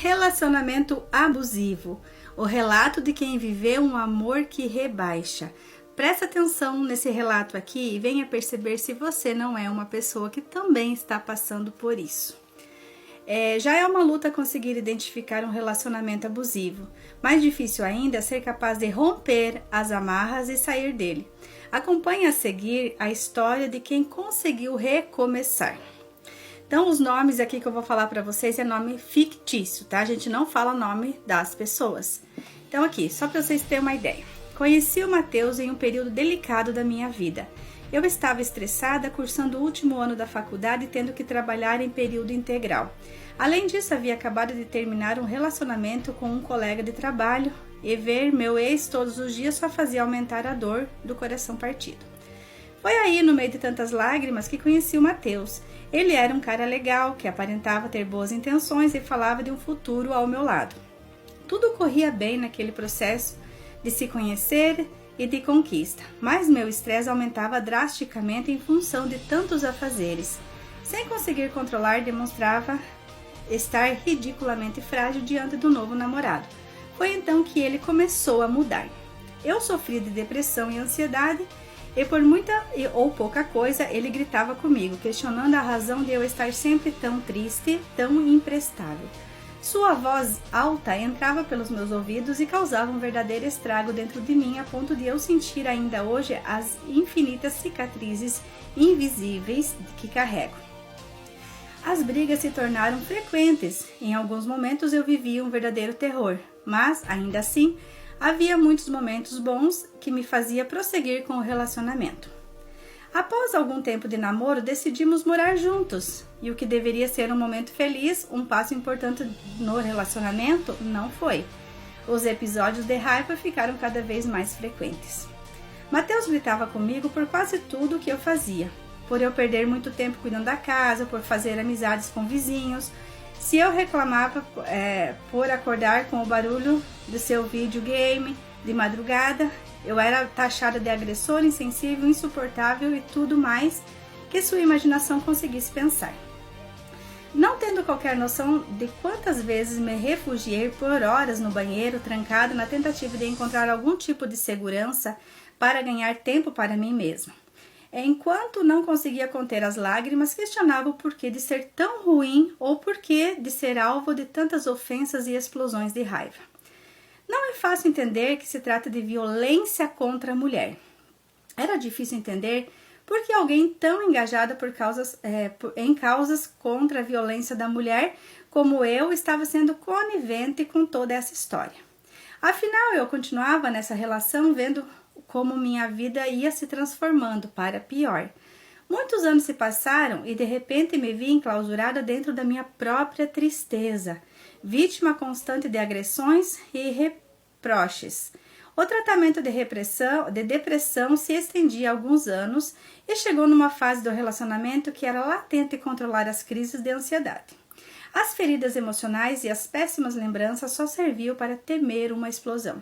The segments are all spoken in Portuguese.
Relacionamento abusivo, o relato de quem viveu um amor que rebaixa. Presta atenção nesse relato aqui e venha perceber se você não é uma pessoa que também está passando por isso. Já é uma luta conseguir identificar um relacionamento abusivo. Mais difícil ainda é ser capaz de romper as amarras e sair dele. Acompanhe a seguir a história de quem conseguiu recomeçar. Então, os nomes aqui que eu vou falar para vocês é nome fictício, tá? A gente não fala o nome das pessoas. Então, aqui, só para vocês terem uma ideia. Conheci o Matheus em um período delicado da minha vida. Eu estava estressada, cursando o último ano da faculdade e tendo que trabalhar em período integral. Além disso, havia acabado de terminar um relacionamento com um colega de trabalho e ver meu ex todos os dias só fazia aumentar a dor do coração partido. Foi aí, no meio de tantas lágrimas, que conheci o Matheus. Ele era um cara legal, que aparentava ter boas intenções e falava de um futuro ao meu lado. Tudo corria bem naquele processo de se conhecer e de conquista, mas meu estresse aumentava drasticamente em função de tantos afazeres. Sem conseguir controlar, demonstrava estar ridiculamente frágil diante do novo namorado. Foi então que ele começou a mudar. Eu sofri de depressão e ansiedade, e por muita ou pouca coisa ele gritava comigo, questionando a razão de eu estar sempre tão triste, tão imprestável. Sua voz alta entrava pelos meus ouvidos e causava um verdadeiro estrago dentro de mim, a ponto de eu sentir ainda hoje as infinitas cicatrizes invisíveis que carrego. As brigas se tornaram frequentes. Em alguns momentos eu vivia um verdadeiro terror, mas, ainda assim, havia muitos momentos bons que me fazia prosseguir com o relacionamento. Após algum tempo de namoro, decidimos morar juntos. E o que deveria ser um momento feliz, um passo importante no relacionamento, não foi. Os episódios de raiva ficaram cada vez mais frequentes. Matheus gritava comigo por quase tudo o que eu fazia. Por eu perder muito tempo cuidando da casa, por fazer amizades com vizinhos. Se eu reclamava por acordar com o barulho do seu videogame de madrugada, eu era taxada de agressor, insensível, insuportável e tudo mais que sua imaginação conseguisse pensar. Não tendo qualquer noção de quantas vezes me refugiei por horas no banheiro, trancado, na tentativa de encontrar algum tipo de segurança para ganhar tempo para mim mesma. Enquanto não conseguia conter as lágrimas, questionava o porquê de ser tão ruim ou porquê de ser alvo de tantas ofensas e explosões de raiva. Não é fácil entender que se trata de violência contra a mulher. Era difícil entender por que alguém tão engajado em causas contra a violência da mulher como eu estava sendo conivente com toda essa história. Afinal, eu continuava nessa relação vendo como minha vida ia se transformando para pior. Muitos anos se passaram e de repente me vi enclausurada dentro da minha própria tristeza, vítima constante de agressões e reproches. O tratamento de depressão se estendia há alguns anos e chegou numa fase do relacionamento que era latente controlar as crises de ansiedade. As feridas emocionais e as péssimas lembranças só serviam para temer uma explosão.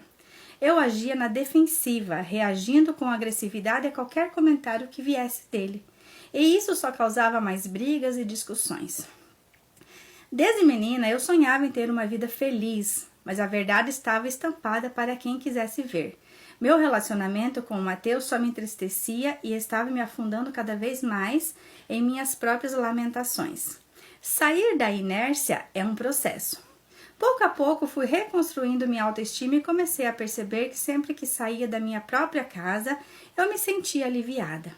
Eu agia na defensiva, reagindo com agressividade a qualquer comentário que viesse dele. E isso só causava mais brigas e discussões. Desde menina, eu sonhava em ter uma vida feliz, mas a verdade estava estampada para quem quisesse ver. Meu relacionamento com o Matheus só me entristecia e estava me afundando cada vez mais em minhas próprias lamentações. Sair da inércia é um processo. Pouco a pouco fui reconstruindo minha autoestima e comecei a perceber que sempre que saía da minha própria casa, eu me sentia aliviada.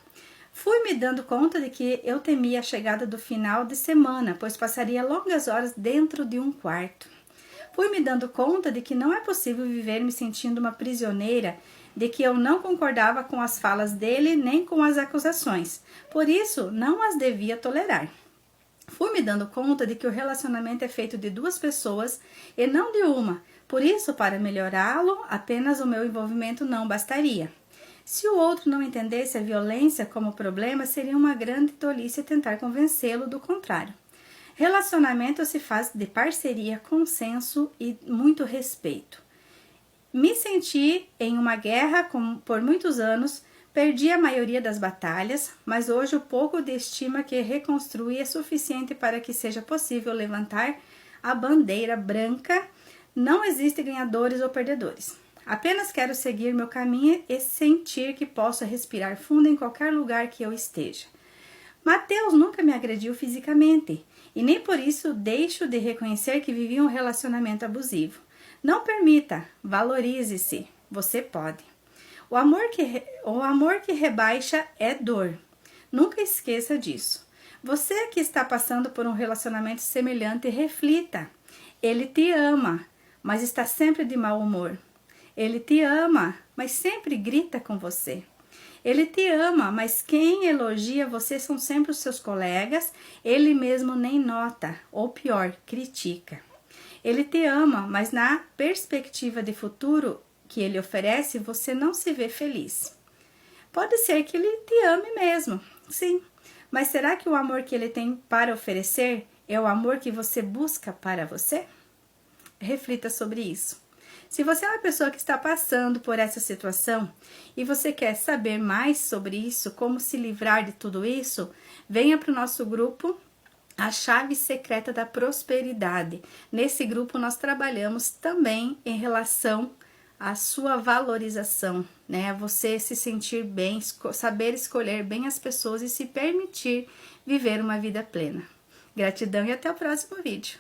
Fui me dando conta de que eu temia a chegada do final de semana, pois passaria longas horas dentro de um quarto. Fui me dando conta de que não é possível viver me sentindo uma prisioneira, de que eu não concordava com as falas dele nem com as acusações, por isso não as devia tolerar. Fui me dando conta de que o relacionamento é feito de duas pessoas e não de uma, por isso, para melhorá-lo, apenas o meu envolvimento não bastaria. Se o outro não entendesse a violência como problema, seria uma grande tolice tentar convencê-lo do contrário. Relacionamento se faz de parceria, consenso e muito respeito. Me senti em uma guerra por muitos anos, perdi a maioria das batalhas, mas hoje o pouco de estima que reconstruí é suficiente para que seja possível levantar a bandeira branca. Não existem ganhadores ou perdedores. Apenas quero seguir meu caminho e sentir que posso respirar fundo em qualquer lugar que eu esteja. Mateus nunca me agrediu fisicamente e nem por isso deixo de reconhecer que vivia um relacionamento abusivo. Não permita, valorize-se, você pode. O amor que rebaixa é dor. Nunca esqueça disso. Você que está passando por um relacionamento semelhante, reflita. Ele te ama, mas está sempre de mau humor. Ele te ama, mas sempre grita com você. Ele te ama, mas quem elogia você são sempre os seus colegas, ele mesmo nem nota, ou pior, critica. Ele te ama, mas na perspectiva de futuro que ele oferece, você não se vê feliz. Pode ser que ele te ame mesmo, sim, mas será que o amor que ele tem para oferecer é o amor que você busca para você? Reflita sobre isso. Se você é uma pessoa que está passando por essa situação e você quer saber mais sobre isso, como se livrar de tudo isso, venha para o nosso grupo, A Chave Secreta da Prosperidade. Nesse grupo nós trabalhamos também em relação à sua valorização, né? Você se sentir bem, saber escolher bem as pessoas e se permitir viver uma vida plena. Gratidão e até o próximo vídeo.